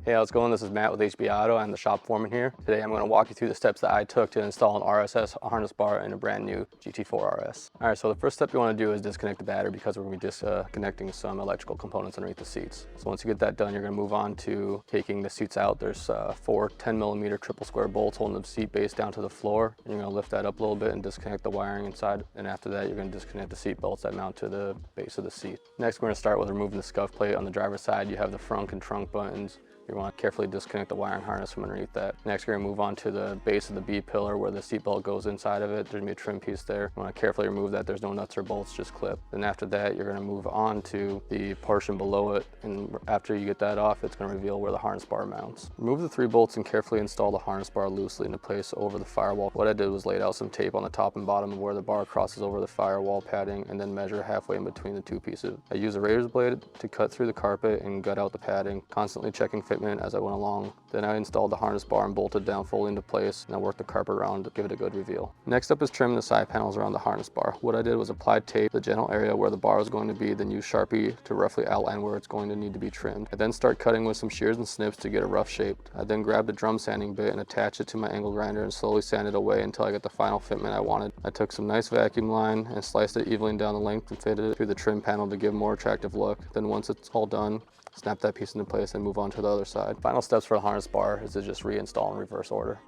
Hey, how's it going? This is Matt with HB Auto. I'm the shop foreman here. Today I'm going to walk you through the steps that I took to install an RSS harness bar in a brand new GT4RS. Alright, so the first step you want to do is disconnect the battery because we're going to be disconnecting some electrical components underneath the seats. So once you get that done, you're going to move on to taking the seats out. There's 4 10mm triple square bolts holding the seat base down to the floor. And you're going to lift that up a little bit and disconnect the wiring inside. And after that, you're going to disconnect the seat belts that mount to the base of the seat. Next, we're going to start with removing the scuff plate. On the driver's side, you have the front and trunk buttons. You want to carefully disconnect the wiring harness from underneath that. Next, you're going to move on to the base of the B pillar where the seat belt goes inside of it. There's going to be a trim piece there. You want to carefully remove that. There's no nuts or bolts, just clip. Then after that, you're going to move on to the portion below it. And after you get that off, it's going to reveal where the harness bar mounts. Remove the 3 bolts and carefully install the harness bar loosely into place over the firewall. What I did was laid out some tape on the top and bottom of where the bar crosses over the firewall padding and then measure halfway in between the 2 pieces. I used a razor blade to cut through the carpet and gut out the padding, constantly checking fitment as I went along. Then I installed the harness bar and bolted down fully into place, and I worked the carpet around to give it a good reveal. Next up is trimming the side panels around the harness bar. What I did was apply tape to the general area where the bar was going to be, then use Sharpie to roughly outline where it's going to need to be trimmed. I then start cutting with some shears and snips to get it rough shaped. I then grabbed a drum sanding bit and attached it to my angle grinder and slowly sanded away until I got the final fitment I wanted. I took some nice vacuum line and sliced it evenly down the length and fitted it through the trim panel to give a more attractive look. Then once it's all done, snap that piece into place and move on to the other side. Final steps for the harness bar is to just reinstall in reverse order.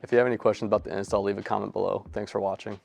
If you have any questions about the install, leave a comment below. Thanks for watching.